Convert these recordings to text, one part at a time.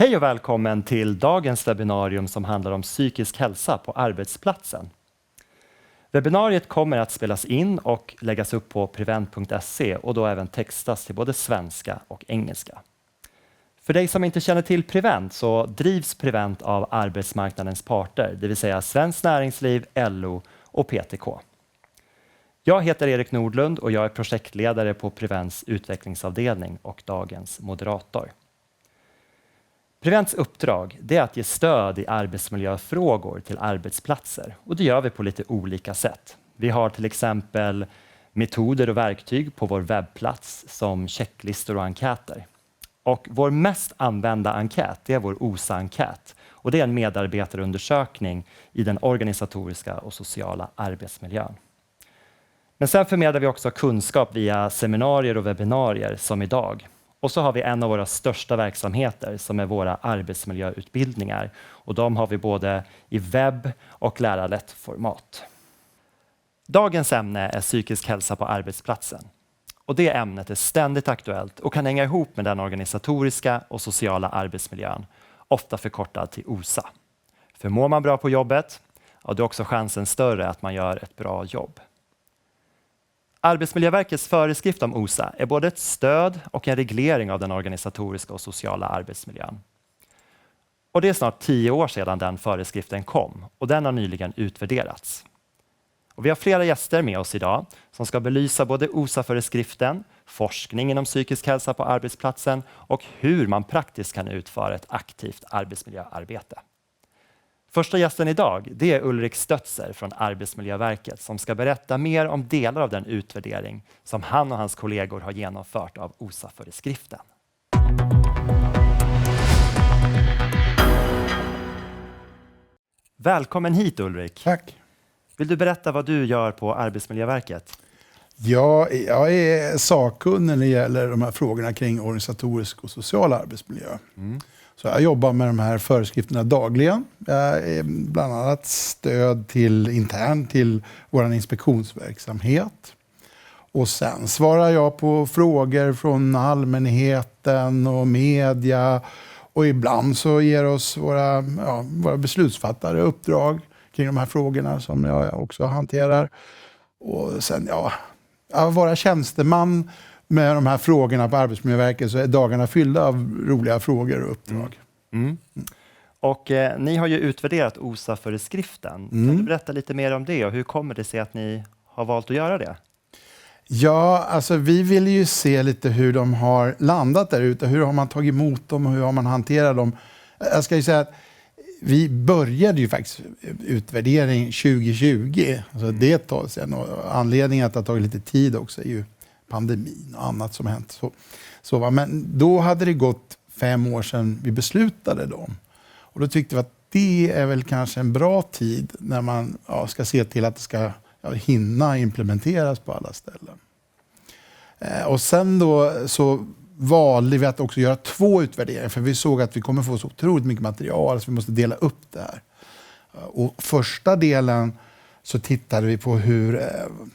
Hej och välkommen till dagens webbinarium som handlar om psykisk hälsa på arbetsplatsen. Webbinariet kommer att spelas in och läggas upp på prevent.se och då även textas till både svenska och engelska. För dig som inte känner till Prevent så drivs Prevent av arbetsmarknadens parter, det vill säga Svenskt Näringsliv, LO och PTK. Jag heter Erik Nordlund och jag är projektledare på Prevents utvecklingsavdelning och dagens moderator. Prevents uppdrag är att ge stöd i arbetsmiljöfrågor till arbetsplatser och det gör vi på lite olika sätt. Vi har till exempel metoder och verktyg på vår webbplats som checklistor och enkäter. Och vår mest använda enkät är vår OSA-enkät och det är en medarbetarundersökning i den organisatoriska och sociala arbetsmiljön. Men sen förmedlar vi också kunskap via seminarier och webbinarier som idag. Och så har vi en av våra största verksamheter som är våra arbetsmiljöutbildningar. Och de har vi både i webb- och lärarlätt format. Dagens ämne är psykisk hälsa på arbetsplatsen. Och det ämnet är ständigt aktuellt och kan hänga ihop med den organisatoriska och sociala arbetsmiljön, ofta förkortad till OSA. För mår man bra på jobbet, då är också chansen större att man gör ett bra jobb. Arbetsmiljöverkets föreskrift om OSA är både ett stöd och en reglering av den organisatoriska och sociala arbetsmiljön. Och det är snart 10 år sedan den föreskriften kom och den har nyligen utvärderats. Och vi har flera gäster med oss idag som ska belysa både OSA-föreskriften, forskning inom psykisk hälsa på arbetsplatsen och hur man praktiskt kan utföra ett aktivt arbetsmiljöarbete. Första gästen idag det är Ulrik Stötzer från Arbetsmiljöverket som ska berätta mer om delar av den utvärdering som han och hans kollegor har genomfört av OSA-föreskriften. Välkommen hit Ulrik. Tack. Vill du berätta vad du gör på Arbetsmiljöverket? Ja, jag är sakkunnig när det gäller de här frågorna kring organisatorisk och social arbetsmiljö. Så jag jobbar med de här föreskrifterna dagligen. Jag är bland annat stöd internt till vår inspektionsverksamhet. Och sen svarar jag på frågor från allmänheten och media. Och ibland så ger oss våra beslutsfattare uppdrag kring de här frågorna som jag också hanterar. Och sen vara tjänsteman med de här frågorna på Arbetsmiljöverket så är dagarna fyllda av roliga frågor och uppdrag. Och ni har ju utvärderat OSA-föreskriften. Kan du berätta lite mer om det och hur kommer det sig att ni har valt att göra det? Ja, alltså vi vill ju se lite hur de har landat där ute. Hur har man tagit emot dem och hur har man hanterat dem? Jag ska ju säga att vi började ju faktiskt utvärdering 2020. Alltså det är ett tag sedan och anledningen att det har tagit lite tid också är ju pandemin och annat som hänt. Men då hade det gått 5 år sedan vi beslutade dem. Och då tyckte vi att det är väl kanske en bra tid när man ska se till att det ska hinna implementeras på alla ställen. Och sen då så valde vi att också göra 2 utvärderingar för vi såg att vi kommer få så otroligt mycket material så vi måste dela upp det här. Och första delen så tittade vi på hur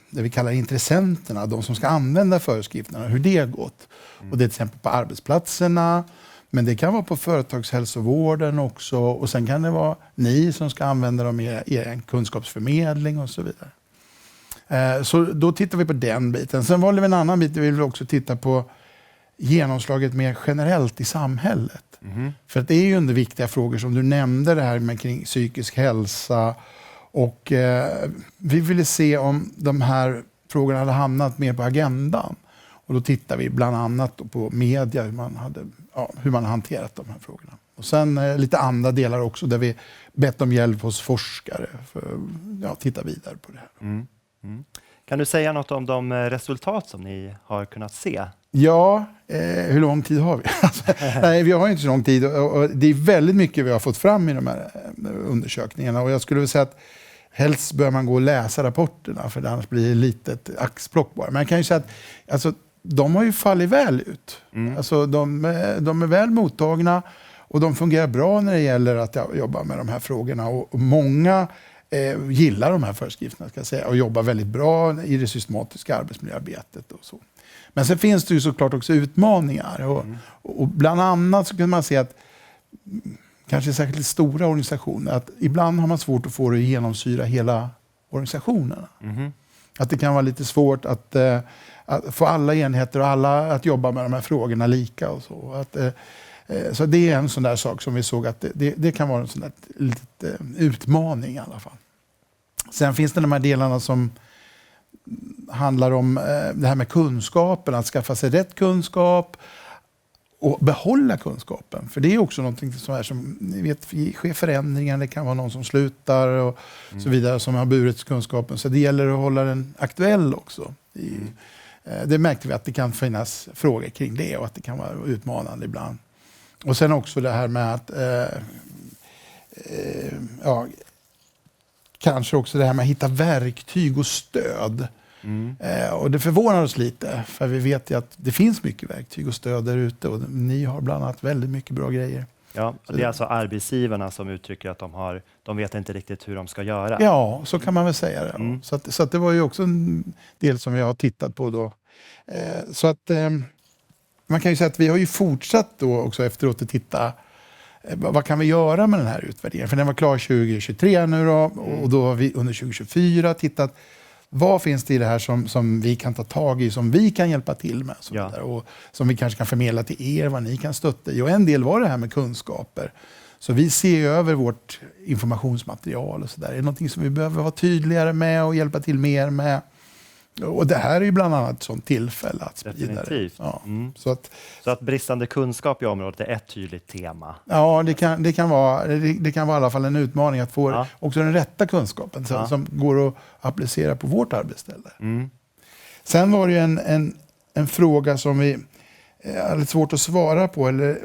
det vi kallar intressenterna, de som ska använda föreskrifterna, hur det har gått. Och det är till exempel på arbetsplatserna, men det kan vara på företagshälsovården också och sen kan det vara ni som ska använda dem i er kunskapsförmedling och så vidare. Så då tittar vi på den biten. Sen valde vi en annan bit, vi vill också titta på genomslaget mer generellt i samhället. För att det är ju under viktiga frågor som du nämnde det här med kring psykisk hälsa och vi ville se om de här frågorna hade hamnat mer på agendan. Och då tittar vi bland annat på media, hur man har hanterat de här frågorna. Och sen lite andra delar också där vi bett om hjälp hos forskare för att titta vidare på det här. Kan du säga något om de resultat som ni har kunnat se? Ja, hur lång tid har vi? Nej, vi har inte så lång tid och det är väldigt mycket vi har fått fram i de här undersökningarna och jag skulle vilja säga att helst bör man gå och läsa rapporterna för annars blir det lite ett axplock bara. Men jag kan ju säga att de har ju fallit väl ut. Alltså, de är väl mottagna och de fungerar bra när det gäller att jobba med de här frågorna och många gillar de här föreskrifterna ska jag säga, och jobbar väldigt bra i det systematiska arbetsmiljöarbetet och så. Men sen finns det ju såklart också utmaningar och bland annat så kan man se att kanske särskilt stora organisationer, att ibland har man svårt att få det att genomsyra hela organisationerna. Att det kan vara lite svårt att få alla enheter och alla att jobba med de här frågorna lika och så. Så det är en sån där sak som vi såg att det kan vara en sån där lite utmaning i alla fall. Sen finns det de här delarna som handlar om det här med kunskapen, att skaffa sig rätt kunskap och behålla kunskapen. För det är också någonting som ni vet, sker förändringar, det kan vara någon som slutar och så vidare som har burit kunskapen. Så det gäller att hålla den aktuell också. Det märkte vi att det kan finnas frågor kring det och att det kan vara utmanande ibland. Och sen också det här med att kanske också det här med att hitta verktyg och stöd. Och det förvånar oss lite, för vi vet ju att det finns mycket verktyg och stöd där ute och ni har bland annat väldigt mycket bra grejer. Ja, det är alltså arbetsgivarna som uttrycker att de vet inte riktigt hur de ska göra. Ja, så kan man väl säga det. Så att det var ju också en del som vi har tittat på då. Så att man kan ju säga att vi har ju fortsatt då också efteråt att titta vad kan vi göra med den här utvärderingen? För den var klar 2023 nu då, och då har vi under 2024 tittat vad finns det i det här som vi kan ta tag i, som vi kan hjälpa till med så vidare, och som vi kanske kan förmedla till er, vad ni kan stötta i. Och en del var det här med kunskaper. Så vi ser över vårt informationsmaterial och sådär. Är det någonting som vi behöver vara tydligare med och hjälpa till mer med? Och det här är ju bland annat ett sånt tillfälle att sprida det. Definitivt. Ja. Så att bristande kunskap i området är ett tydligt tema. Ja, det kan vara i alla fall en utmaning att få också den rätta kunskapen som går att applicera på vårt arbetsställe. Sen var det ju en fråga som vi hade svårt att svara på, eller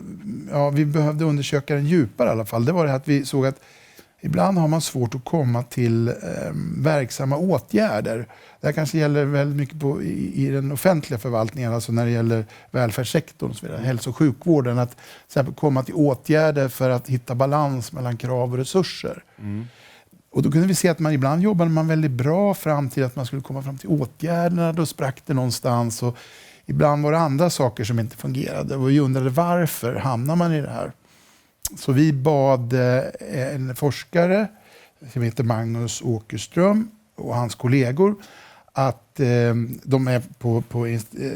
vi behövde undersöka den djupare i alla fall. Det var det att vi såg att ibland har man svårt att komma till verksamma åtgärder. Det här kanske gäller väldigt mycket i den offentliga förvaltningen, alltså när det gäller välfärdssektorn och så vidare, hälso- och sjukvården, att till exempel komma till åtgärder för att hitta balans mellan krav och resurser. Och då kunde vi se att man ibland jobbade man väldigt bra fram till att man skulle komma fram till åtgärderna, då sprack det någonstans, och ibland var det andra saker som inte fungerade och vi undrade varför hamnar man i det här. Så vi bad en forskare som heter Magnus Åkerström och hans kollegor att de är på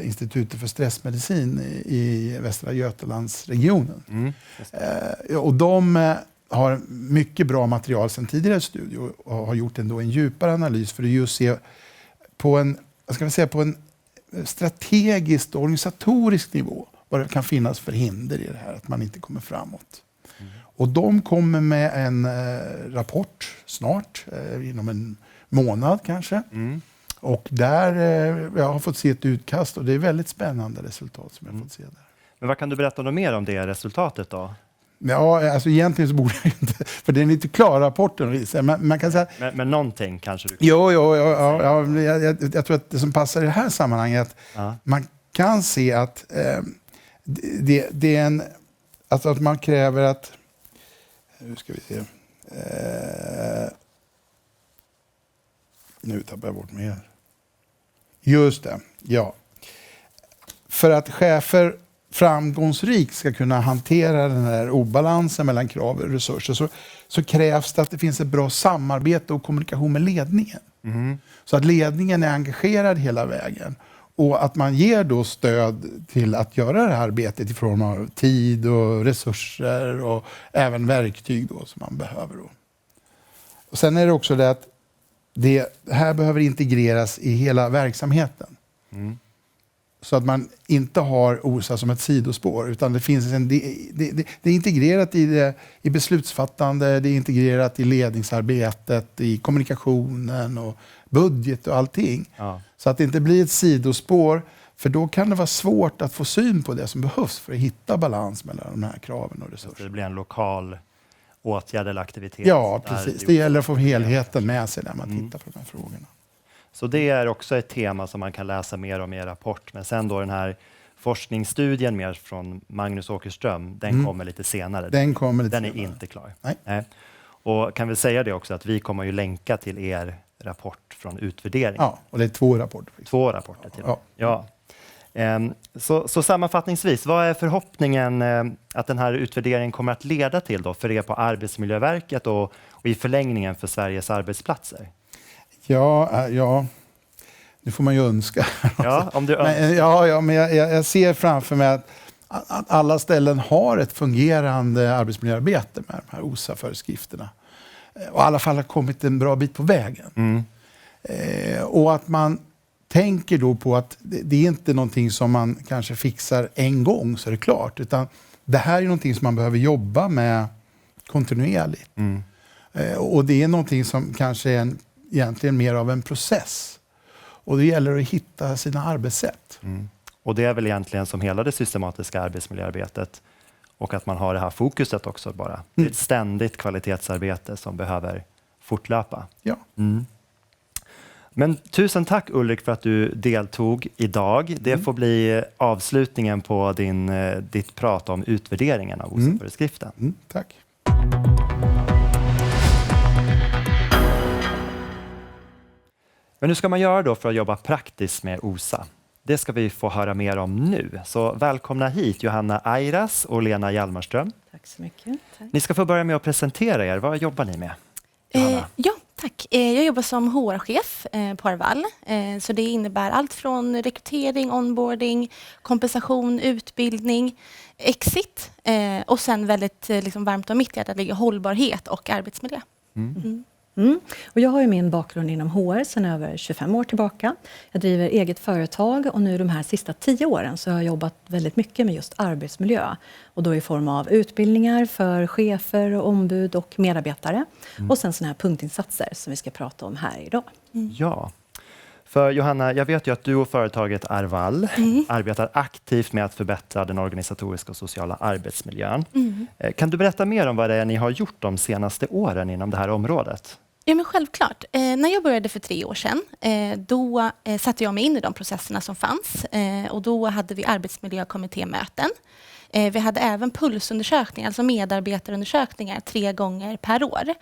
Institutet för stressmedicin i Västra Götalandsregionen. Och de har mycket bra material sedan tidigare studier och har gjort en djupare analys för att just se på en strategisk och organisatorisk nivå vad det kan finnas för hinder i det här, att man inte kommer framåt. Och de kommer med en rapport snart, inom en månad kanske. Och där jag har fått se ett utkast och det är väldigt spännande resultat som jag har fått se där. Men vad kan du berätta något mer om det resultatet då? Ja, alltså egentligen så borde jag inte, för det är inte klar rapporten. Men man kan säga, men någonting kanske du kan. Jag tror att det som passar i det här sammanhanget är att man kan se att det är alltså att man kräver att, nu ska vi se, nu tappar jag bort mer. Just det, ja. För att chefer framgångsrikt ska kunna hantera den här obalansen mellan krav och resurser så krävs det att det finns ett bra samarbete och kommunikation med ledningen. Så att ledningen är engagerad hela vägen. Och att man ger då stöd till att göra det här arbetet i form av tid och resurser och även verktyg då som man behöver. Då. Och sen är det också det att det här behöver integreras i hela verksamheten. Så att man inte har OSA som ett sidospår, utan det finns det är integrerat i beslutsfattande, det är integrerat i ledningsarbetet, i kommunikationen och budget och allting. Så att det inte blir ett sidospår, för då kan det vara svårt att få syn på det som behövs för att hitta balans mellan de här kraven och resurserna. Det blir en lokal åtgärd eller aktivitet. Ja, precis. Det gäller att få helheten med sig när man tittar på de här frågorna. Så det är också ett tema som man kan läsa mer om i er rapport. Men sen då den här forskningsstudien mer från Magnus Åkerström, den kommer lite senare. Den är inte klar. Nej. Och kan vi säga det också att vi kommer ju länka till er rapport från utvärdering. Ja, och det är 2 rapporter. 2 rapporter till. Ja. Så sammanfattningsvis, vad är förhoppningen att den här utvärderingen kommer att leda till då för er på Arbetsmiljöverket och i förlängningen för Sveriges arbetsplatser? Ja, nu får man ju önska. Ja, om du önskar. Men jag ser framför mig att alla ställen har ett fungerande arbetsmiljöarbete med de här OSA-föreskrifterna. Och i alla fall har kommit en bra bit på vägen. Och att man tänker då på att det är inte någonting som man kanske fixar en gång så är det klart. Utan det här är någonting som man behöver jobba med kontinuerligt. Och det är någonting som kanske är egentligen mer av en process. Och det gäller att hitta sina arbetssätt. Och det är väl egentligen som hela det systematiska arbetsmiljöarbetet och att man har det här fokuset också bara. Det är ett ständigt kvalitetsarbete som behöver fortlöpa. Ja. Men tusen tack Ulrik för att du deltog idag. Det får bli avslutningen på ditt prat om utvärderingen av OSA-föreskriften. Tack. Men hur ska man göra då för att jobba praktiskt med OSA? Det ska vi få höra mer om nu. Så välkomna hit Johanna Airas och Lena Hjalmarström. Tack så mycket. Tack. Ni ska få börja med att presentera er. Vad jobbar ni med? Ja, tack. Jag jobbar som HR-chef på Arval. Så det innebär allt från rekrytering, onboarding, kompensation, utbildning, exit och sen väldigt varmt om mitt hjärta ligger hållbarhet och arbetsmiljö. Och jag har ju min bakgrund inom HR sedan över 25 år tillbaka. Jag driver eget företag och nu de här sista 10 åren så har jag jobbat väldigt mycket med just arbetsmiljö. Och då i form av utbildningar för chefer, och ombud och medarbetare. Och sen sådana här punktinsatser som vi ska prata om här idag. Ja, för Johanna, jag vet ju att du och företaget Arval arbetar aktivt med att förbättra den organisatoriska och sociala arbetsmiljön. Kan du berätta mer om vad det är ni har gjort de senaste åren inom det här området? Ja, men självklart. När jag började för 3 år sedan, då satte jag mig in i de processerna som fanns. Och då hade vi arbetsmiljökommittémöten. Vi hade även pulsundersökningar, alltså medarbetarundersökningar 3 gånger per år.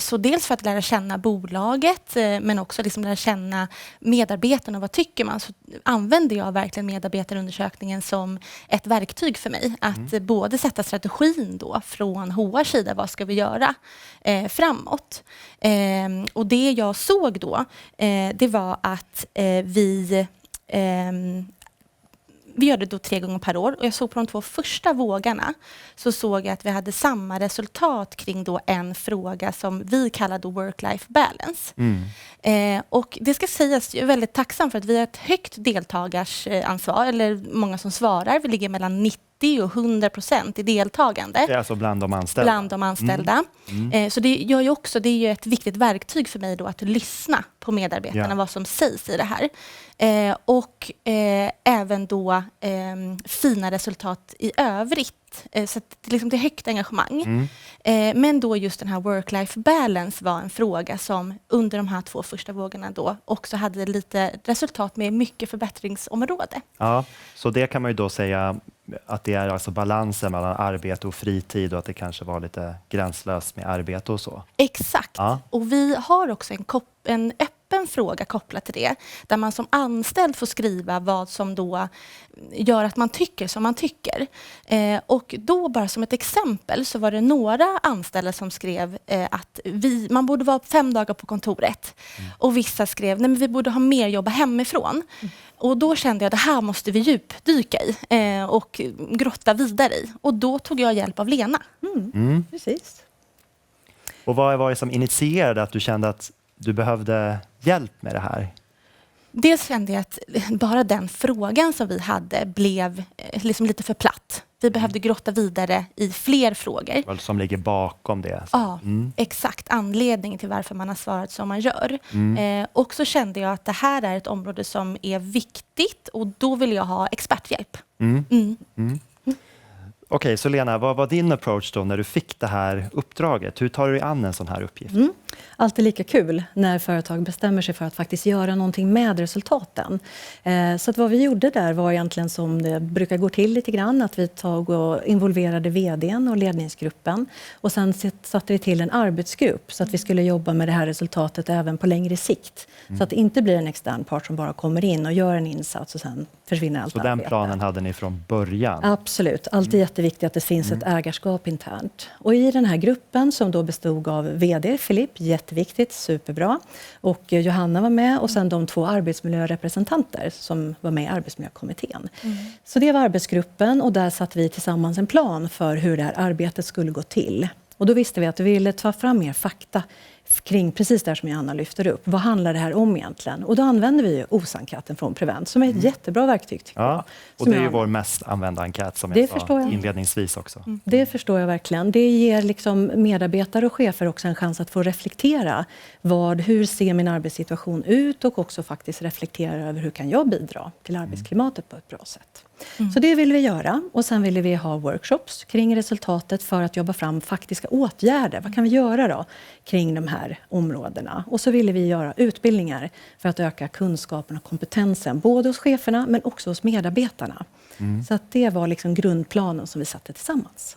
Så dels för att lära känna bolaget, men också lära känna medarbetarna och vad tycker man. Så använder jag verkligen medarbetarundersökningen som ett verktyg för mig. Att både sätta strategin då från HR sida, vad ska vi göra framåt. Och det jag såg då, det var att vi gör det då 3 gånger per år och jag såg på de 2 första vågarna så såg jag att vi hade samma resultat kring då en fråga som vi kallar då work-life balance. Och det ska sägas, jag är väldigt tacksam för att vi har ett högt deltagarsansvar, eller många som svarar. Vi ligger mellan 90 och 100% i deltagande. Det är alltså bland de anställda? Bland de anställda. Så det gör ju också, det är ju ett viktigt verktyg för mig då att lyssna på medarbetarna, vad som sägs i det här. Och även då fina resultat i övrigt. Så att det är högt engagemang. Men då just den här work-life balance var en fråga som under de här 2 första vågorna då också hade lite resultat med mycket förbättringsområde. Ja, så det kan man ju då säga att det är alltså balansen mellan arbete och fritid och att det kanske var lite gränslöst med arbete och så. Exakt. Ja. Och vi har också en öppen fråga kopplat till det. Där man som anställd får skriva vad som då gör att man tycker som man tycker. Och då bara som ett exempel så var det några anställda som skrev att man borde vara 5 dagar på kontoret. Och vissa skrev nej men vi borde ha mer jobba hemifrån. Och då kände jag att det här måste vi djupdyka i och grotta vidare i. Och då tog jag hjälp av Lena. Precis. Och vad var det som initierade att du kände att du behövde hjälp med det här? Dels kände jag att bara den frågan som vi hade blev lite för platt. Vi behövde grotta vidare i fler frågor. Vad som ligger bakom det? Ja, exakt. Anledningen till varför man har svarat som man gör. Och så kände jag att det här är ett område som är viktigt och då vill jag ha experthjälp. Okej, så Lena, vad var din approach då när du fick det här uppdraget? Hur tar du dig an en sån här uppgift? Alltid lika kul när företag bestämmer sig för att faktiskt göra någonting med resultaten. Så att vad vi gjorde där var egentligen som det brukar gå till lite grann, att vi tog och involverade vdn och ledningsgruppen och sen satte vi till en arbetsgrupp så att vi skulle jobba med det här resultatet även på längre sikt. Så att det inte blir en extern part som bara kommer in och gör en insats och sen försvinner allt arbete. Så den planen hade ni från början? Absolut. Alltid jätteviktigt att det finns ett ägarskap internt. Och i den här gruppen som då bestod av vd Filip, jätteviktigt, superbra. Och Johanna var med och sen de 2 arbetsmiljörepresentanter som var med i arbetsmiljökommittén. Så det var arbetsgruppen och där satte vi tillsammans en plan för hur det här arbetet skulle gå till. Och då visste vi att vi ville ta fram mer fakta kring precis det som Johanna lyfter upp. Vad handlar det här om egentligen? Och då använder vi OSA-enkäten från Prevent som är ett jättebra verktyg tycker jag. Och det är ju vår mest använda enkät som jag sa inledningsvis också. Det förstår jag verkligen. Det ger liksom medarbetare och chefer också en chans att få reflektera. Hur ser min arbetssituation ut och också faktiskt reflektera över hur kan jag bidra till arbetsklimatet på ett bra sätt. Så det ville vi göra och sen ville vi ha workshops kring resultatet för att jobba fram faktiska åtgärder. Vad kan vi göra då kring de här områdena? Och så ville vi göra utbildningar för att öka kunskapen och kompetensen både hos cheferna men också hos medarbetarna. Så att det var liksom grundplanen som vi satte tillsammans.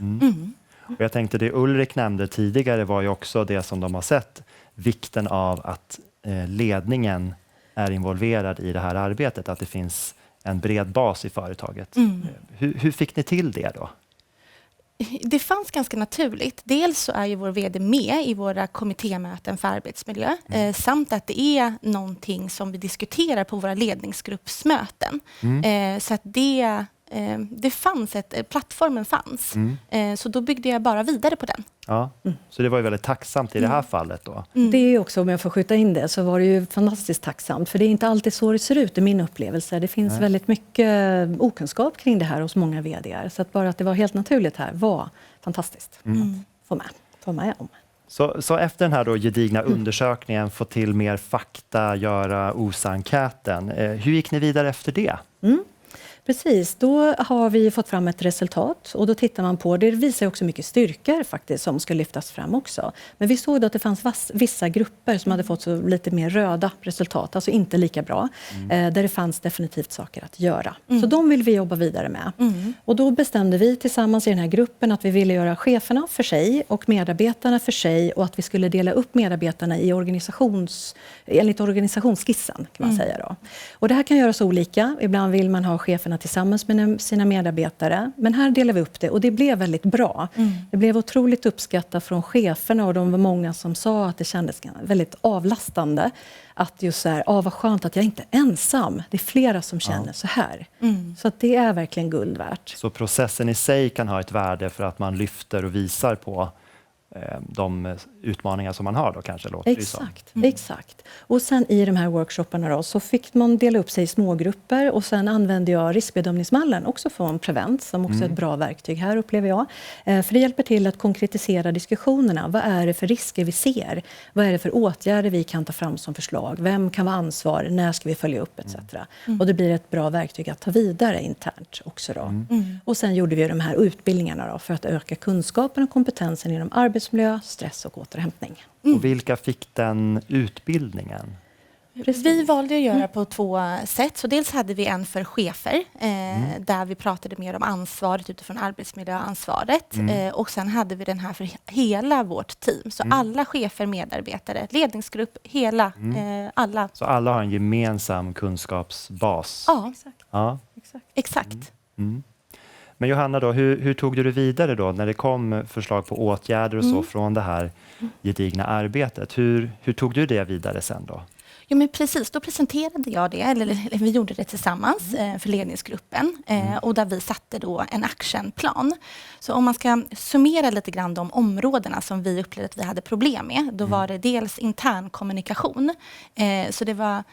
Och jag tänkte det Ulrik nämnde tidigare var ju också det som de har sett, vikten av att ledningen är involverad i det här arbetet, att det finns en bred bas i företaget. Hur fick ni till det då? Det fanns ganska naturligt. Dels så är ju vår vd med i våra kommittémöten för arbetsmiljö samt att det är någonting som vi diskuterar på våra ledningsgruppsmöten. Så att det fanns plattformen fanns. Så då byggde jag bara vidare på den. Ja, så det var ju väldigt tacksamt i det här fallet då. Det är ju också, om jag får skjuta in det, så var det ju fantastiskt tacksamt. För det är inte alltid så det ser ut i min upplevelse. Det finns väldigt mycket okunskap kring det här hos många vd:ar. Så att bara att det var helt naturligt här var fantastiskt. Få med om. Så efter den här då gedigna undersökningen, få till mer fakta, göra OSA-enkäten. Hur gick ni vidare efter det? Precis, då har vi fått fram ett resultat och då tittar man på, det visar också mycket styrkor faktiskt som ska lyftas fram också. Men vi såg då att det fanns vissa grupper som hade fått så lite mer röda resultat, alltså inte lika bra, där det fanns definitivt saker att göra. Så de vill vi jobba vidare med. Och då bestämde vi tillsammans i den här gruppen att vi ville göra cheferna för sig och medarbetarna för sig och att vi skulle dela upp medarbetarna i enligt organisationsskissen kan man säga då. Och det här kan göras olika, ibland vill man ha cheferna tillsammans med sina medarbetare. Men här delar vi upp det och det blev väldigt bra. Det blev otroligt uppskattat från cheferna och de var många som sa att det kändes väldigt avlastande. Att just så här, vad skönt att jag inte är ensam. Det är flera som känner så här. Så att det är verkligen guld värt. Så processen i sig kan ha ett värde för att man lyfter och visar på de utmaningar som man har då kanske? Exakt. Och sen i de här workshopparna då, så fick man dela upp sig i smågrupper och sen använde jag riskbedömningsmallen också från Prevent som också är ett bra verktyg här upplever jag. För det hjälper till att konkretisera diskussionerna. Vad är det för risker vi ser? Vad är det för åtgärder vi kan ta fram som förslag? Vem kan vara ansvarig? När ska vi följa upp etc. Och det blir ett bra verktyg att ta vidare internt också då. Och sen gjorde vi de här utbildningarna då för att öka kunskapen och kompetensen inom arbetsmiljö, stress och återhämtning. Och vilka fick den utbildningen? Vi valde att göra på 2 sätt. Så dels hade vi en för chefer där vi pratade mer om ansvaret utifrån arbetsmiljöansvaret. Och sen hade vi den här för hela vårt team. Så alla chefer, medarbetare, ledningsgrupp, alla. Så alla har en gemensam kunskapsbas? Ja, exakt. Men Johanna, då, hur tog du det vidare då när det kom förslag på åtgärder och så från det här gedigna arbetet? Hur tog du det vidare sen då? Jo, men precis, då presenterade jag det, eller vi gjorde det tillsammans för ledningsgruppen och där vi satte då en actionplan. Så om man ska summera lite grann de områdena som vi upplevde att vi hade problem med, då var det dels intern kommunikation. Så det var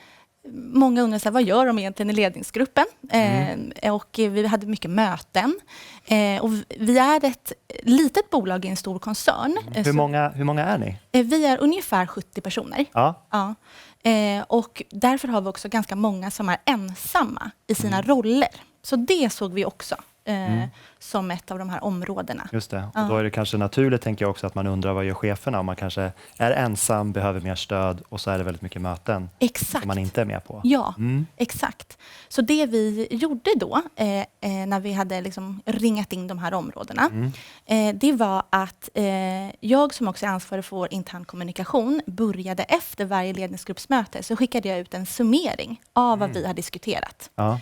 många undrade vad gör de egentligen i ledningsgruppen? Och vi hade mycket möten. Och vi är ett litet bolag i en stor koncern. Hur många är ni? Vi är ungefär 70 personer. Ja. Och därför har vi också ganska många som är ensamma i sina roller. Så det såg vi också som ett av de här områdena. Just det. Och då är det kanske naturligt, tänker jag också, att man undrar vad gör cheferna om man kanske är ensam, behöver mer stöd och så är det väldigt mycket möten som man inte är med på. Ja, exakt. Så det vi gjorde då, när vi hade liksom ringat in de här områdena, det var att jag som också är ansvarig för vår intern kommunikation började efter varje ledningsgruppsmöte, så skickade jag ut en summering av vad vi har diskuterat. Ja.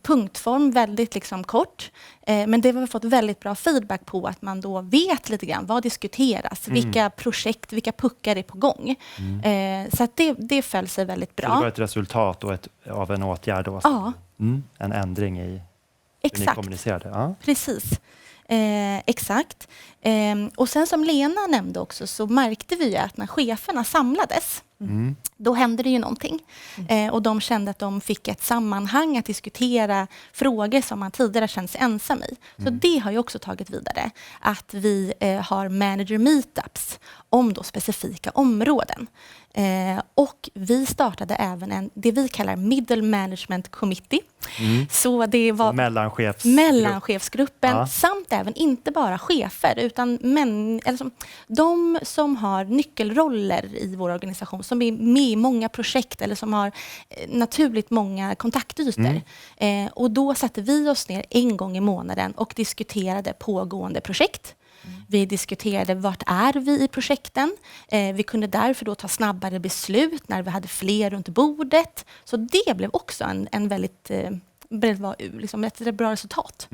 Punktform, väldigt liksom kort. Men det har vi fått väldigt bra feedback på, att man då vet lite grann vad diskuteras, vilka projekt, vilka puckar är på gång. Så att det föll sig väldigt bra. Så det var ett resultat av en åtgärd då? Ja. En ändring i hur ni kommunicerade? Ja. Precis. Exakt. Och sen som Lena nämnde också, så märkte vi att när cheferna samlades, då hände det ju någonting. Och de kände att de fick ett sammanhang att diskutera frågor som man tidigare känt sig ensam i. Så det har ju också tagit vidare. Att vi har manager meetups om då specifika områden. Och vi startade även det vi kallar Middle Management Committee. Så det var mellanchefsgruppen, samt även inte bara chefer, utan de som har nyckelroller i vår organisation, som är med i många projekt eller som har naturligt många kontaktytor. Och då satte vi oss ner en gång i månaden och diskuterade pågående projekt. Vi diskuterade vart är vi i projekten. Vi kunde därför då ta snabbare beslut när vi hade fler runt bordet. Så det blev också en väldigt liksom ett bra resultat.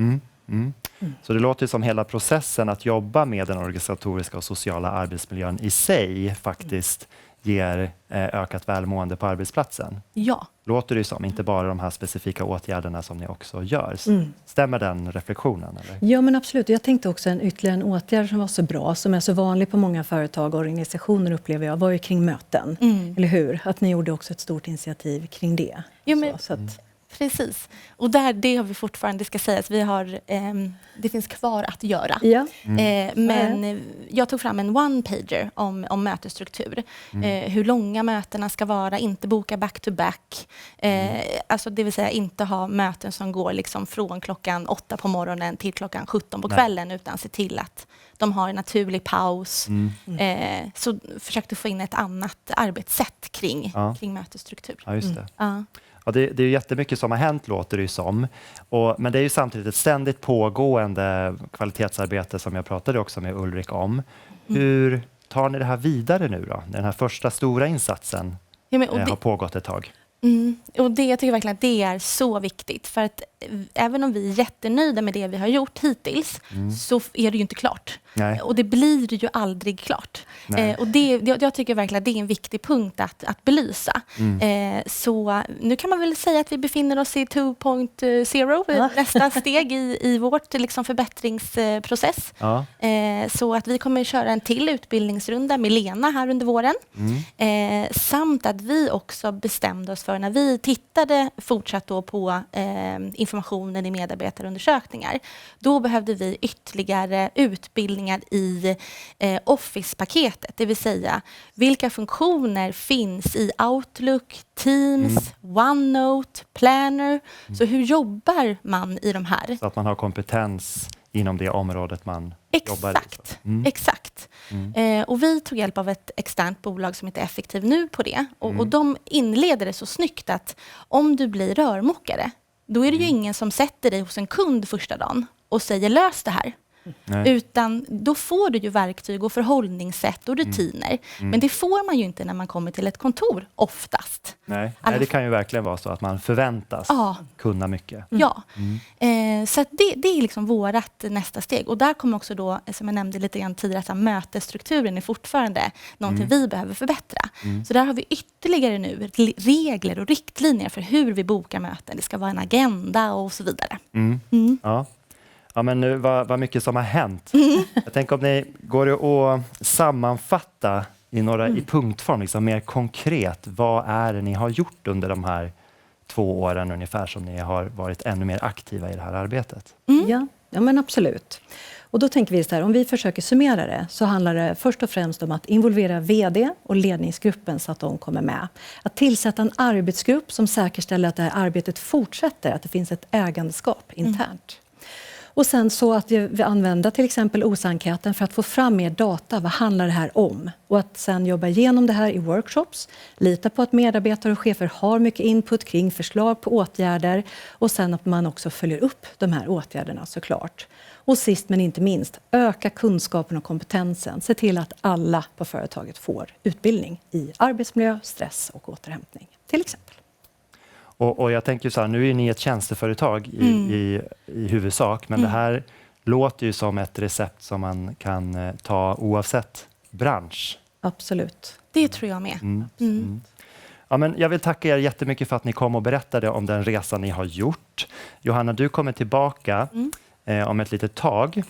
Så det låter som hela processen att jobba med den organisatoriska och sociala arbetsmiljön i sig faktiskt ger ökat välmående på arbetsplatsen. Ja. Låter det som, inte bara de här specifika åtgärderna som ni också gör. Stämmer den reflektionen? Eller? Ja, men absolut. Jag tänkte också ytterligare en åtgärd som var så bra, som är så vanlig på många företag och organisationer, upplever jag, var ju kring möten. Eller hur? Att ni gjorde också ett stort initiativ kring det. Jo, men så att, precis. Och det har vi fortfarande, det ska sägas, det finns kvar att göra. Ja. Men jag tog fram en one-pager om mötesstruktur. Hur långa mötena ska vara, inte boka back-to-back. Alltså det vill säga inte ha möten som går liksom från klockan 8 på morgonen till klockan 17 på kvällen, utan se till att de har en naturlig paus. Så försökte få in ett annat arbetssätt kring mötesstruktur. Ja, just det. Ja, det är jättemycket som har hänt, låter det ju som. Men det är ju samtidigt ett ständigt pågående kvalitetsarbete som jag pratade också med Ulrik om. Hur tar ni det här vidare nu då? Den här första stora insatsen har pågått ett tag. Och jag tycker verkligen att det är så viktigt. För att även om vi är jättenöjda med det vi har gjort hittills, så är det ju inte klart. Nej. Och det blir ju aldrig klart. Och jag tycker verkligen att det är en viktig punkt att belysa. Så nu kan man väl säga att vi befinner oss i 2.0, nästa steg i vårt liksom förbättringsprocess. Så att vi kommer köra en till utbildningsrunda med Lena här under våren. Samt att vi också bestämde oss för, när vi tittade fortsatt då på informationen i medarbetarundersökningar, då behövde vi ytterligare utbildningar i Office-paketet, det vill säga vilka funktioner finns i Outlook, Teams, OneNote, Planner. Så hur jobbar man i de här? Så att man har kompetens inom det området man jobbar i. Exakt. Och vi tog hjälp av ett externt bolag som heter Effektiv nu på det. Och de inleder det så snyggt att om du blir rörmokare, då är det ju ingen som sätter dig hos en kund första dagen och säger lös det här. Utan då får du ju verktyg och förhållningssätt och rutiner. Men det får man ju inte när man kommer till ett kontor oftast. Nej, det kan ju verkligen vara så att man förväntas kunna mycket. Ja, så att det är liksom vårat nästa steg. Och där kommer också då, som jag nämnde lite grann tidigare, att mötesstrukturen är fortfarande någonting vi behöver förbättra. Så där har vi ytterligare nu regler och riktlinjer för hur vi bokar möten. Det ska vara en agenda och så vidare. Ja, men nu vad mycket som har hänt. Jag tänker om ni går att sammanfatta i punktform, liksom mer konkret, vad är det ni har gjort under de här 2 åren ungefär som ni har varit ännu mer aktiva i det här arbetet? Ja, men absolut. Och då tänker vi så här, om vi försöker summera det, så handlar det först och främst om att involvera vd och ledningsgruppen så att de kommer med. Att tillsätta en arbetsgrupp som säkerställer att det här arbetet fortsätter, att det finns ett ägandeskap internt. Och sen så att vi använder till exempel OSA-enkäten för att få fram mer data. Vad handlar det här om? Och att sen jobba igenom det här i workshops. Lita på att medarbetare och chefer har mycket input kring förslag på åtgärder. Och sen att man också följer upp de här åtgärderna såklart. Och sist men inte minst, öka kunskapen och kompetensen. Se till att alla på företaget får utbildning i arbetsmiljö, stress och återhämtning till exempel. Och jag tänker så här, nu är ni ett tjänsteföretag i huvudsak, men det här låter ju som ett recept som man kan ta oavsett bransch. Absolut. Det tror jag med. Ja, men jag vill tacka er jättemycket för att ni kom och berättade om den resan ni har gjort. Johanna, du kommer tillbaka om ett litet tag.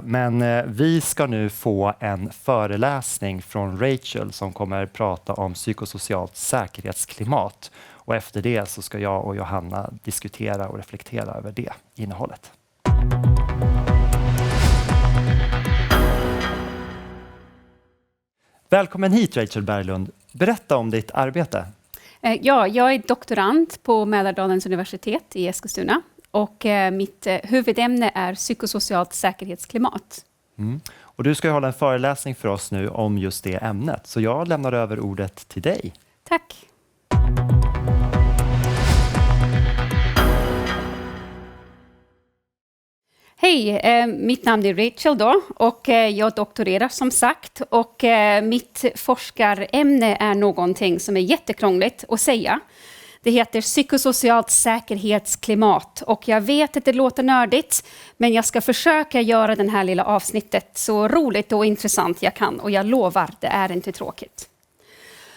Men vi ska nu få en föreläsning från Rachel som kommer prata om psykosocialt säkerhetsklimat. Och efter det så ska jag och Johanna diskutera och reflektera över det innehållet. Välkommen hit Rachel Berglund. Berätta om ditt arbete. Ja, jag är doktorand på Mälardalens universitet i Eskilstuna. Och mitt huvudämne är psykosocialt säkerhetsklimat. Och du ska hålla en föreläsning för oss nu om just det ämnet. Så jag lämnar över ordet till dig. Tack. Hej, mitt namn är Rachel då och jag doktorerar som sagt. Och mitt forskarämne är någonting som är jättekrångligt att säga. Det heter psykosocialt säkerhetsklimat och jag vet att det låter nördigt, men jag ska försöka göra det här lilla avsnittet så roligt och intressant jag kan och jag lovar, det är inte tråkigt.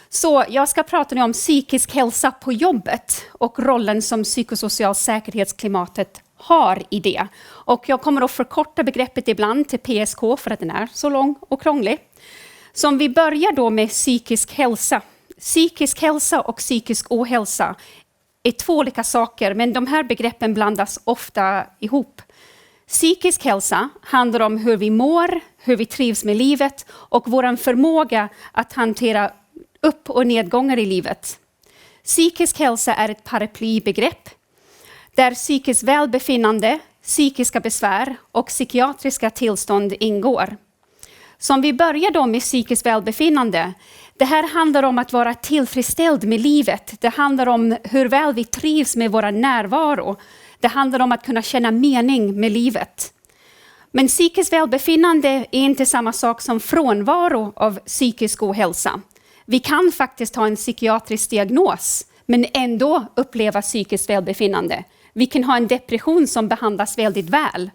Så jag ska prata nu om psykisk hälsa på jobbet och rollen som psykosocialt säkerhetsklimatet har i det. Och jag kommer att förkorta begreppet ibland till PSK för att den är så lång och krånglig. Så om vi börjar då med psykisk hälsa. Psykisk hälsa och psykisk ohälsa är två olika saker, men de här begreppen blandas ofta ihop. Psykisk hälsa handlar om hur vi mår, hur vi trivs med livet och vår förmåga att hantera upp- och nedgångar i livet. Psykisk hälsa är ett paraplybegrepp där psykiskt välbefinnande, psykiska besvär och psykiatriska tillstånd ingår. Så om vi börjar då med psykiskt välbefinnande. Det här handlar om att vara tillfredsställd med livet. Det handlar om hur väl vi trivs med vår närvaro. Det handlar om att kunna känna mening med livet. Men psykiskt välbefinnande är inte samma sak som frånvaro av psykisk ohälsa. Vi kan faktiskt ha en psykiatrisk diagnos, men ändå uppleva psykiskt välbefinnande. Vi kan ha en depression som behandlas väldigt väl.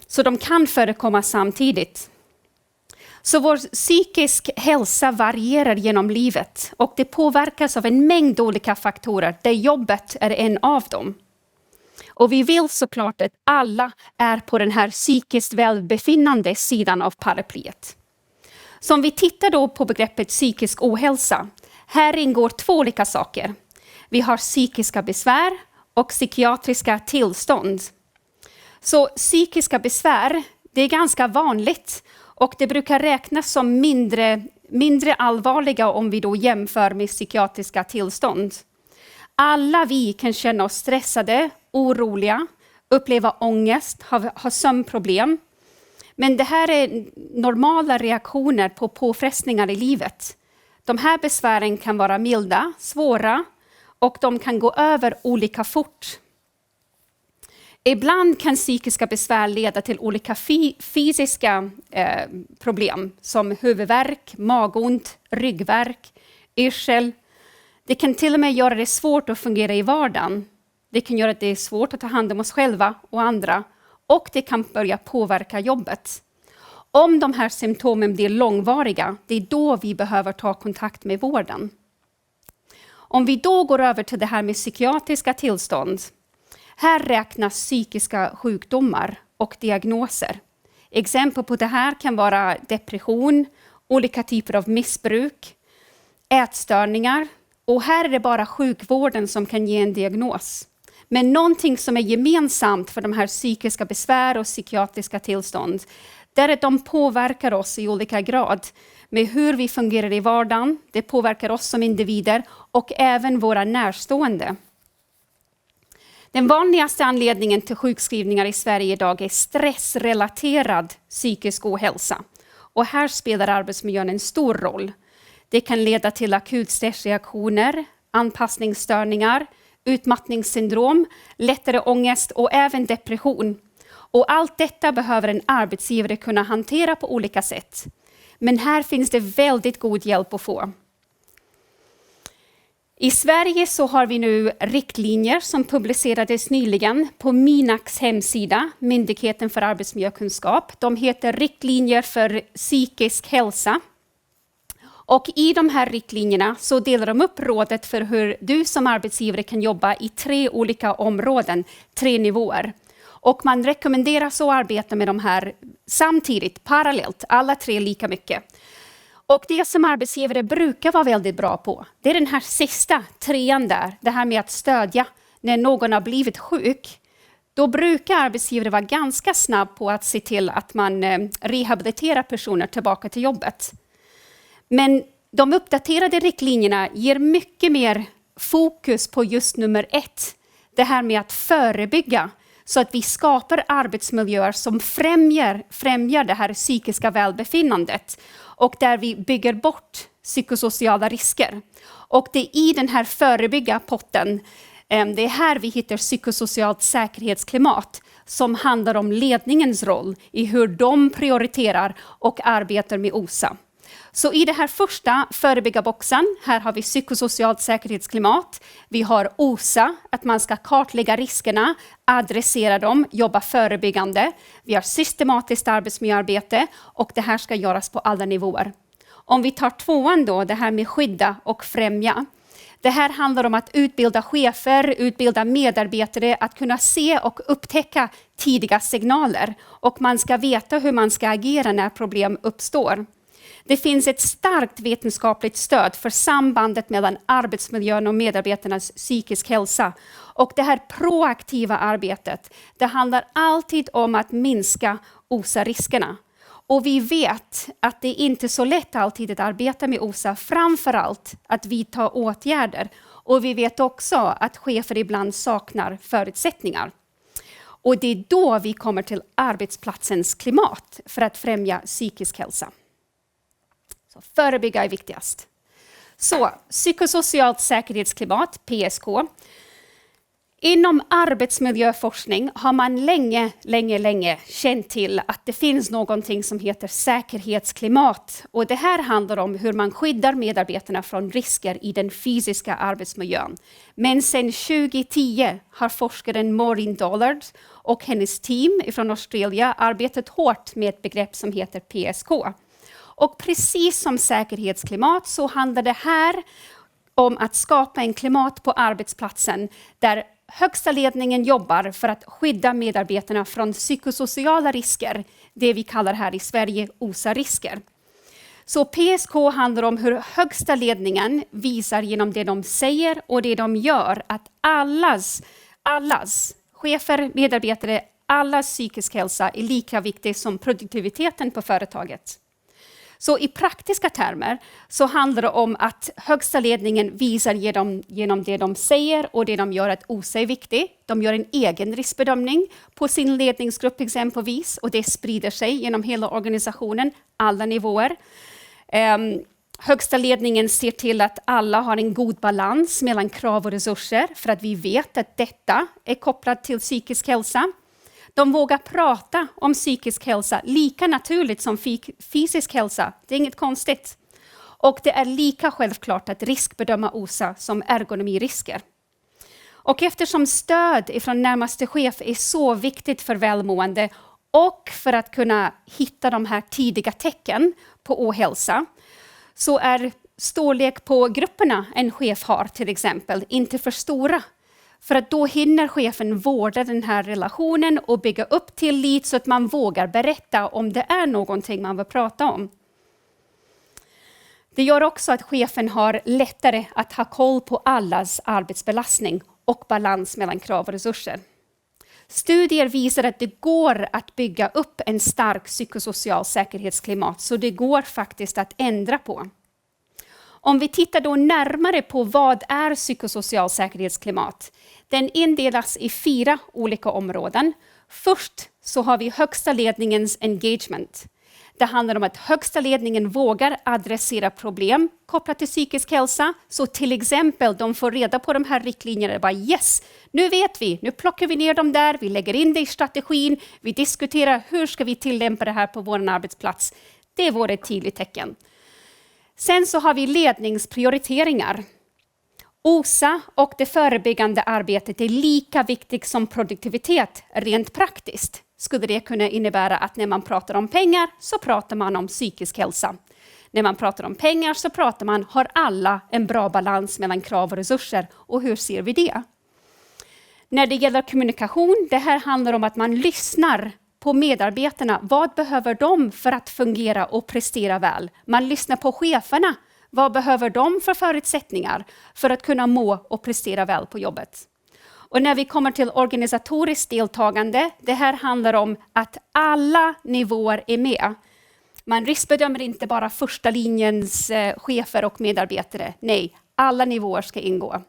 Så de kan förekomma samtidigt. Så vår psykisk hälsa varierar genom livet och det påverkas av en mängd olika faktorer där jobbet är en av dem. Och vi vill såklart att alla är på den här psykiskt välbefinnande sidan av paraplyet. Så om vi tittar då på begreppet psykisk ohälsa, här ingår två olika saker. Vi har psykiska besvär och psykiatriska tillstånd. Så psykiska besvär, det är ganska vanligt. Och det brukar räknas som mindre allvarliga om vi då jämför med psykiatriska tillstånd. Alla vi kan känna oss stressade, oroliga, uppleva ångest, ha sömnproblem. Men det här är normala reaktioner på påfrestningar i livet. De här besvären kan vara milda, svåra och de kan gå över olika fort. Ibland kan psykiska besvär leda till olika fysiska problem som huvudvärk, magont, ryggvärk, yrsel. Det kan till och med göra det svårt att fungera i vardagen. Det kan göra det svårt att ta hand om oss själva och andra och det kan börja påverka jobbet. Om de här symptomen blir långvariga, det är då vi behöver ta kontakt med vården. Om vi då går över till det här med psykiatriska tillstånd. Här räknas psykiska sjukdomar och diagnoser. Exempel på det här kan vara depression, olika typer av missbruk, ätstörningar. Och här är det bara sjukvården som kan ge en diagnos. Men någonting som är gemensamt för de här psykiska besvär och psykiatriska tillstånd, där är att de påverkar oss i olika grad med hur vi fungerar i vardagen. Det påverkar oss som individer och även våra närstående. Den vanligaste anledningen till sjukskrivningar i Sverige idag är stressrelaterad psykisk ohälsa. Och här spelar arbetsmiljön en stor roll. Det kan leda till akut stressreaktioner, anpassningsstörningar, utmattningssyndrom, lättare ångest och även depression. Och allt detta behöver en arbetsgivare kunna hantera på olika sätt. Men här finns det väldigt god hjälp att få. I Sverige så har vi nu riktlinjer som publicerades nyligen på Minacs hemsida, Myndigheten för arbetsmiljökunskap. De heter Riktlinjer för psykisk hälsa. Och i de här riktlinjerna så delar de upp rådet för hur du som arbetsgivare kan jobba i 3 olika områden, 3 nivåer. Och man rekommenderas att arbeta med de här samtidigt, parallellt, alla 3 lika mycket. Och det som arbetsgivare brukar vara väldigt bra på, det är den här sista 3:an där, det här med att stödja när någon har blivit sjuk. Då brukar arbetsgivare vara ganska snabb på att se till att man rehabiliterar personer tillbaka till jobbet. Men de uppdaterade riktlinjerna ger mycket mer fokus på just nummer 1. Det här med att förebygga så att vi skapar arbetsmiljöer som främjar det här psykiska välbefinnandet och där vi bygger bort psykosociala risker. Och det är i den här förebygga potten, det är här vi hittar psykosocialt säkerhetsklimat som handlar om ledningens roll i hur de prioriterar och arbetar med OSA. Så i det här första förebygga-boxen, här har vi psykosocialt säkerhetsklimat. Vi har OSA, att man ska kartlägga riskerna, adressera dem, jobba förebyggande. Vi har systematiskt arbetsmiljöarbete och det här ska göras på alla nivåer. Om vi tar 2:an då, det här med skydda och främja. Det här handlar om att utbilda chefer, utbilda medarbetare, att kunna se och upptäcka tidiga signaler. Och man ska veta hur man ska agera när problem uppstår. Det finns ett starkt vetenskapligt stöd för sambandet mellan arbetsmiljön och medarbetarnas psykisk hälsa. Och det här proaktiva arbetet, det handlar alltid om att minska OSA-riskerna. Och vi vet att det inte är så lätt alltid att arbeta med OSA, framförallt att vidta åtgärder. Och vi vet också att chefer ibland saknar förutsättningar. Och det är då vi kommer till arbetsplatsens klimat för att främja psykisk hälsa. Så förebygga är viktigast. Så psykosocialt säkerhetsklimat, PSK. Inom arbetsmiljöforskning har man länge känt till att det finns någonting som heter säkerhetsklimat. Och det här handlar om hur man skyddar medarbetarna från risker i den fysiska arbetsmiljön. Men sedan 2010 har forskaren Maureen Dollard och hennes team från Australien arbetat hårt med ett begrepp som heter PSK. Och precis som säkerhetsklimat så handlar det här om att skapa en klimat på arbetsplatsen där högsta ledningen jobbar för att skydda medarbetarna från psykosociala risker, det vi kallar här i Sverige OSA-risker. Så PSK handlar om hur högsta ledningen visar genom det de säger och det de gör att allas chefer, medarbetare, allas psykisk hälsa är lika viktig som produktiviteten på företaget. Så i praktiska termer så handlar det om att högsta ledningen visar genom det de säger och det de gör att OSA är viktig. De gör en egen riskbedömning på sin ledningsgrupp exempelvis och det sprider sig genom hela organisationen, alla nivåer. Högsta ledningen ser till att alla har en god balans mellan krav och resurser för att vi vet att detta är kopplat till psykisk hälsa. De vågar prata om psykisk hälsa lika naturligt som fysisk hälsa. Det är inget konstigt. Och det är lika självklart att riskbedöma OSA som ergonomirisker. Och eftersom stöd från närmaste chef är så viktigt för välmående och för att kunna hitta de här tidiga tecken på ohälsa så är storlek på grupperna en chef har till exempel inte för stora. För att då hinner chefen vårda den här relationen och bygga upp tillit så att man vågar berätta om det är någonting man vill prata om. Det gör också att chefen har lättare att ha koll på allas arbetsbelastning och balans mellan krav och resurser. Studier visar att det går att bygga upp en stark psykosocial säkerhetsklimat så det går faktiskt att ändra på. Om vi tittar då närmare på vad är psykosocial säkerhetsklimat? Den indelas i 4 olika områden. Först så har vi högsta ledningens engagement. Det handlar om att högsta ledningen vågar adressera problem kopplat till psykisk hälsa. Så till exempel, de får reda på de här riktlinjerna. Bara yes, nu vet vi, nu plockar vi ner dem där, vi lägger in det i strategin, vi diskuterar hur ska vi tillämpa det här på vår arbetsplats. Det vore ett tydligt tecken. Sen så har vi ledningsprioriteringar. OSA och det förebyggande arbetet är lika viktigt som produktivitet rent praktiskt. Skulle det kunna innebära att när man pratar om pengar så pratar man om psykisk hälsa. När man pratar om pengar så pratar man, har alla en bra balans mellan krav och resurser? Och hur ser vi det? När det gäller kommunikation, det här handlar om att man lyssnar på medarbetarna. Vad behöver de för att fungera och prestera väl? Man lyssnar på cheferna. Vad behöver de för förutsättningar för att kunna må och prestera väl på jobbet? Och när vi kommer till organisatoriskt deltagande, det här handlar om att alla nivåer är med. Man riskbedömer inte bara första linjens chefer och medarbetare. Nej, alla nivåer ska ingå.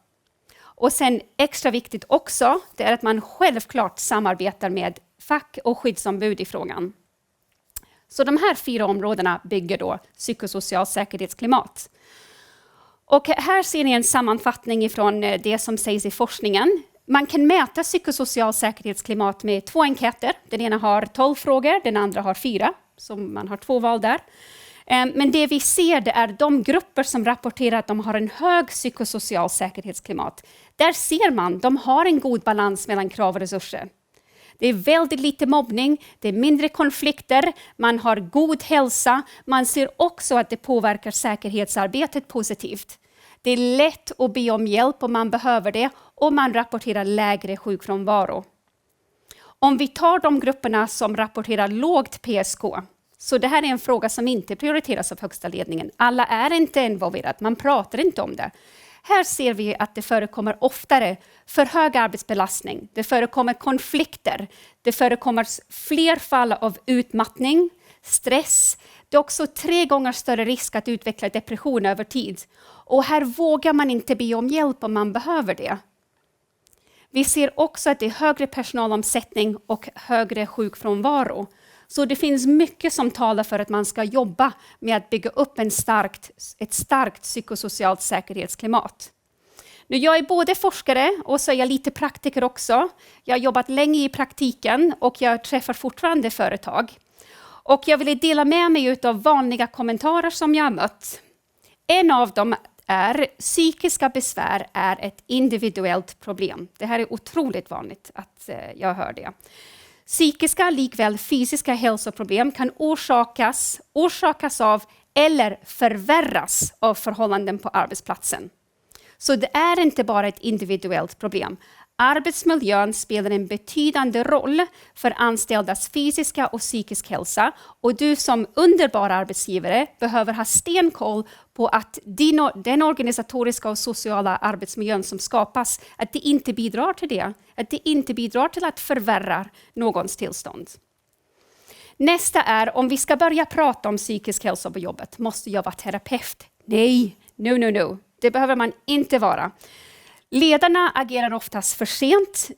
Och sen extra viktigt också, det är att man självklart samarbetar med fack och skyddsombud i frågan. Så de här 4 områdena bygger då psykosocial säkerhetsklimat. Och här ser ni en sammanfattning från det som sägs i forskningen. Man kan mäta psykosocial säkerhetsklimat med 2 enkäter. Den ena har 12 frågor, den andra har 4. Så man har 2 val där. Men det vi ser, det är de grupper som rapporterar att de har en hög psykosocial säkerhetsklimat. Där ser man, de har en god balans mellan krav och resurser. Det är väldigt lite mobbning, det är mindre konflikter, man har god hälsa. Man ser också att det påverkar säkerhetsarbetet positivt. Det är lätt att be om hjälp om man behöver det och man rapporterar lägre sjukfrånvaro. Om vi tar de grupperna som rapporterar lågt PSK, så det här är en fråga som inte prioriteras av högsta ledningen. Alla är inte involverade, man pratar inte om det. Här ser vi att det förekommer oftare för hög arbetsbelastning. Det förekommer konflikter. Det förekommer fler fall av utmattning, stress. Det är också 3 gånger större risk att utveckla depression över tid. Och här vågar man inte be om hjälp om man behöver det. Vi ser också att det är högre personalomsättning och högre sjukfrånvaro. Så det finns mycket som talar för att man ska jobba med att bygga upp ett starkt psykosocialt säkerhetsklimat. Nu, jag är både forskare och så är jag lite praktiker också. Jag har jobbat länge i praktiken och jag träffar fortfarande företag. Och jag vill dela med mig av vanliga kommentarer som jag har mött. En av dem är psykiska besvär är ett individuellt problem. Det här är otroligt vanligt att jag hör det. Psykiska likväl fysiska hälsoproblem kan orsakas av eller förvärras av förhållanden på arbetsplatsen. Så det är inte bara ett individuellt problem. Arbetsmiljön spelar en betydande roll för anställdas fysiska och psykisk hälsa. Och du som underbar arbetsgivare behöver ha stenkoll på att den organisatoriska och sociala arbetsmiljön som skapas, att det inte bidrar till det. Att det inte bidrar till att förvärra någons tillstånd. Nästa är, om vi ska börja prata om psykisk hälsa på jobbet, måste jag vara terapeut? Nej, no. Det behöver man inte vara. Ledarna agerar oftast för sent.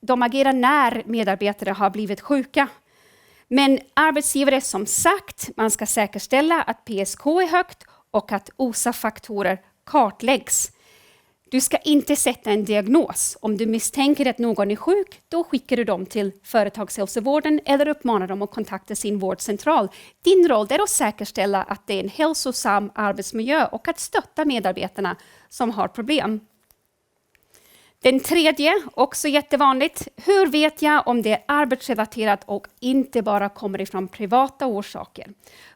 De agerar när medarbetare har blivit sjuka. Men arbetsgivare, som sagt, man ska säkerställa att PSK är högt och att OSA-faktorer kartläggs. Du ska inte sätta en diagnos. Om du misstänker att någon är sjuk, då skickar du dem till företagshälsovården eller uppmanar dem att kontakta sin vårdcentral. Din roll är att säkerställa att det är en hälsosam arbetsmiljö och att stötta medarbetarna som har problem. Den tredje, också jättevanligt. Hur vet jag om det är arbetsrelaterat och inte bara kommer ifrån privata orsaker?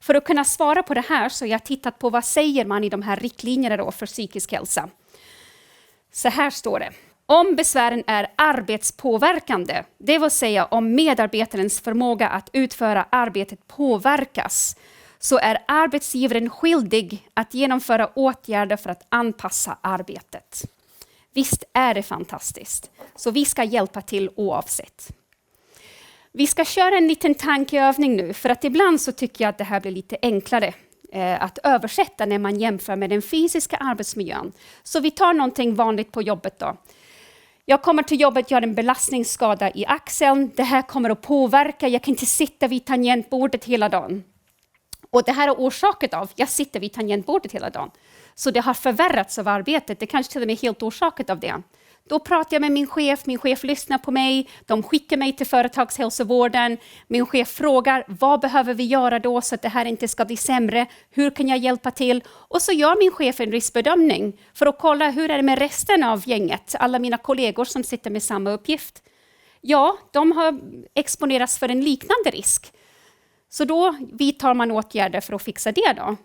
För att kunna svara på det här så har jag tittat på vad säger man i de här riktlinjerna då för psykisk hälsa. Så här står det. Om besvären är arbetspåverkande, det vill säga om medarbetarens förmåga att utföra arbetet påverkas, så är arbetsgivaren skyldig att genomföra åtgärder för att anpassa arbetet. Visst är det fantastiskt. Så vi ska hjälpa till oavsett. Vi ska köra en liten tankeövning nu, för att ibland så tycker jag att det här blir lite enklare. att översätta när man jämför med den fysiska arbetsmiljön. Så vi tar någonting vanligt på jobbet då. Jag kommer till jobbet, jag har en belastningsskada i axeln. Det här kommer att påverka, jag kan inte sitta vid tangentbordet hela dagen. Och det här är orsakat av, jag sitter vid tangentbordet hela dagen. Så det har förvärrats av arbetet, det kanske till och med är helt orsakat av det. Då pratar jag med min chef lyssnar på mig, de skickar mig till företagshälsovården. Min chef frågar, vad behöver vi göra då så att det här inte ska bli sämre? Hur kan jag hjälpa till? Och så gör min chef en riskbedömning för att kolla hur är det med resten av gänget, alla mina kollegor som sitter med samma uppgift. Ja, de har exponerats för en liknande risk. Så då vidtar man åtgärder för att fixa det då.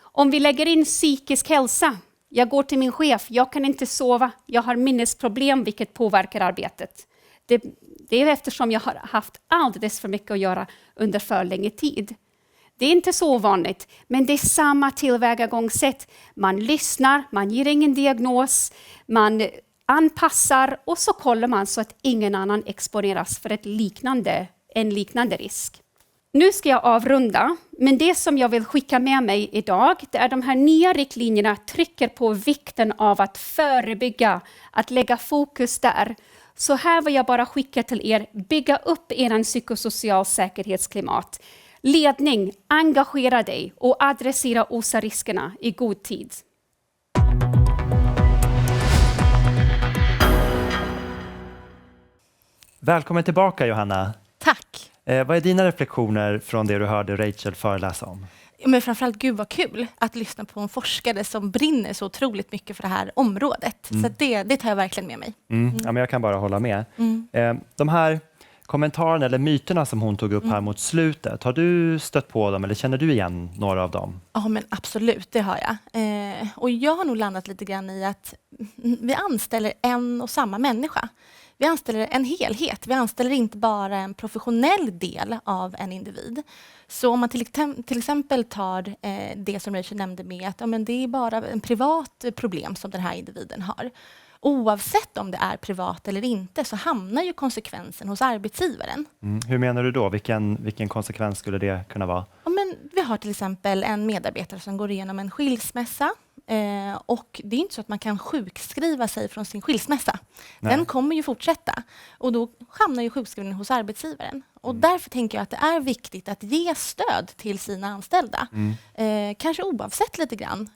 Om vi lägger in psykisk hälsa, jag går till min chef, jag kan inte sova, jag har minnesproblem vilket påverkar arbetet. Det är eftersom jag har haft alldeles för mycket att göra under för länge tid. Det är inte så vanligt, men det är samma tillvägagångssätt. Man lyssnar, man ger ingen diagnos, man anpassar och så kollar man så att ingen annan exponeras för en liknande risk. Nu ska jag avrunda, men det som jag vill skicka med mig idag, det är de här nya riktlinjerna trycker på vikten av att förebygga, att lägga fokus där. Så här vill jag bara skicka till er, bygga upp er psykosocial säkerhetsklimat. Ledning, engagera dig och adressera OSA-riskerna i god tid. Välkommen tillbaka Johanna. Tack. Vad är dina reflektioner från det du hörde Rachel föreläsa om? Men framförallt, gud vad kul att lyssna på en forskare som brinner så otroligt mycket för det här området. Så att det tar jag verkligen med mig. Ja, men jag kan bara hålla med. De här kommentarerna eller myterna som hon tog upp här mot slutet, har du stött på dem eller känner du igen några av dem? Ja, men absolut, det har jag. Och jag har nog landat lite grann i att vi anställer en och samma människa. Vi anställer en helhet. Vi anställer inte bara en professionell del av en individ. Så om man till exempel tar det som Rachel nämnde med att men det är bara en privat problem som den här individen har. Oavsett om det är privat eller inte så hamnar ju konsekvensen hos arbetsgivaren. Hur menar du då? Vilken konsekvens skulle det kunna vara? Ja, men vi har till exempel en medarbetare som går igenom en skilsmässa. Och det är inte så att man kan sjukskriva sig från sin skilsmässa. Nej. Den kommer ju fortsätta. Och då hamnar ju sjukskrivningen hos arbetsgivaren. Och därför tänker jag att det är viktigt att ge stöd till sina anställda. Kanske oavsett lite grann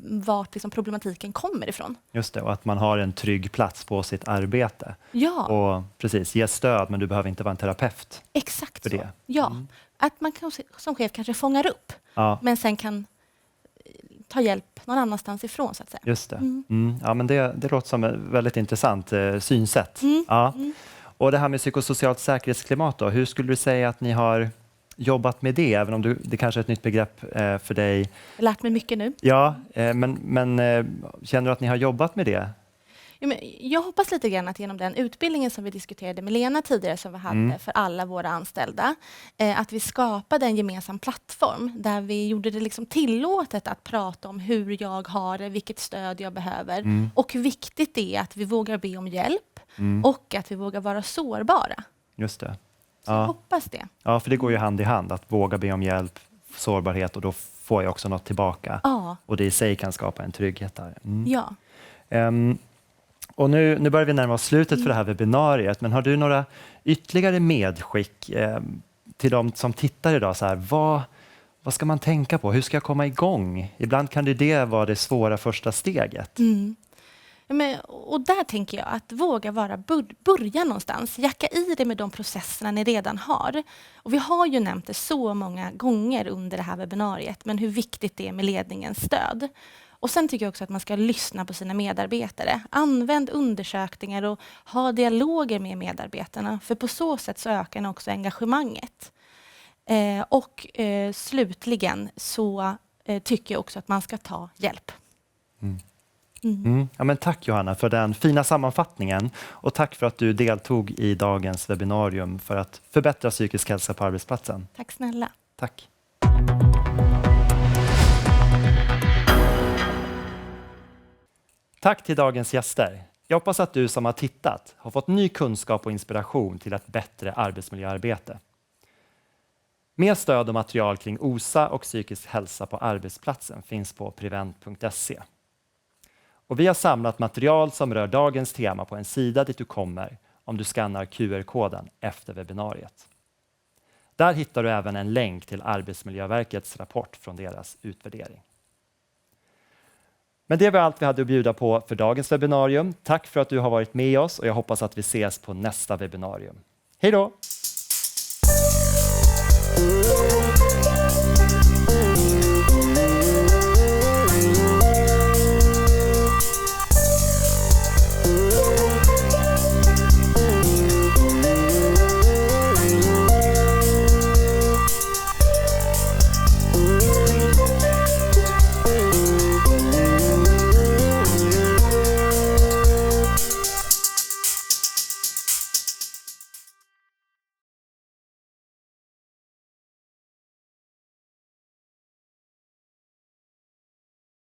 vart liksom problematiken kommer ifrån. Just det, och att man har en trygg plats på sitt arbete. Ja. Och precis, ge stöd men du behöver inte vara en terapeut. Exakt för så. det. Ja. Att man som chef kanske fångar upp. Ja. Men sen kan ta hjälp någon annanstans ifrån så att säga. Just det. Ja, men det låter som ett väldigt intressant synsätt. Ja. Och det här med psykosocialt säkerhetsklimat då, hur skulle du säga att ni har jobbat med det? Även om det kanske är ett nytt begrepp för dig. Jag har lärt mig mycket nu. Ja, men känner du att ni har jobbat med det? Ja, men jag hoppas lite grann att genom den utbildningen som vi diskuterade med Lena tidigare som vi hade för alla våra anställda, att vi skapade en gemensam plattform där vi gjorde det liksom tillåtet att prata om hur jag har det, vilket stöd jag behöver och hur viktigt det är att vi vågar be om hjälp och att vi vågar vara sårbara. Just det. Så jag hoppas det. Ja, för det går ju hand i hand att våga be om hjälp, sårbarhet och då får jag också något tillbaka. Ja. Och det i sig kan skapa en trygghet där. Ja. Och nu börjar vi närma oss slutet för det här webbinariet, men har du några ytterligare medskick till de som tittar idag? Så här, vad ska man tänka på? Hur ska jag komma igång? Ibland kan det vara det svåra första steget. Ja, och där tänker jag att våga börja någonstans. Jacka i det med de processerna ni redan har. Och vi har ju nämnt det så många gånger under det här webbinariet, men hur viktigt det är med ledningens stöd. Och sen tycker jag också att man ska lyssna på sina medarbetare. Använd undersökningar och ha dialoger med medarbetarna. För på så sätt så ökar också engagemanget. Slutligen så tycker jag också att man ska ta hjälp. Ja, men tack Johanna för den fina sammanfattningen och tack för att du deltog i dagens webbinarium för att förbättra psykisk hälsa på arbetsplatsen. Tack snälla. Tack. Tack till dagens gäster. Jag hoppas att du som har tittat har fått ny kunskap och inspiration till ett bättre arbetsmiljöarbete. Mer stöd och material kring OSA och psykisk hälsa på arbetsplatsen finns på prevent.se. Och vi har samlat material som rör dagens tema på en sida dit du kommer om du skannar QR-koden efter webbinariet. Där hittar du även en länk till Arbetsmiljöverkets rapport från deras utvärdering. Men det var allt vi hade att bjuda på för dagens webbinarium. Tack för att du har varit med oss och jag hoppas att vi ses på nästa webbinarium. Hej då!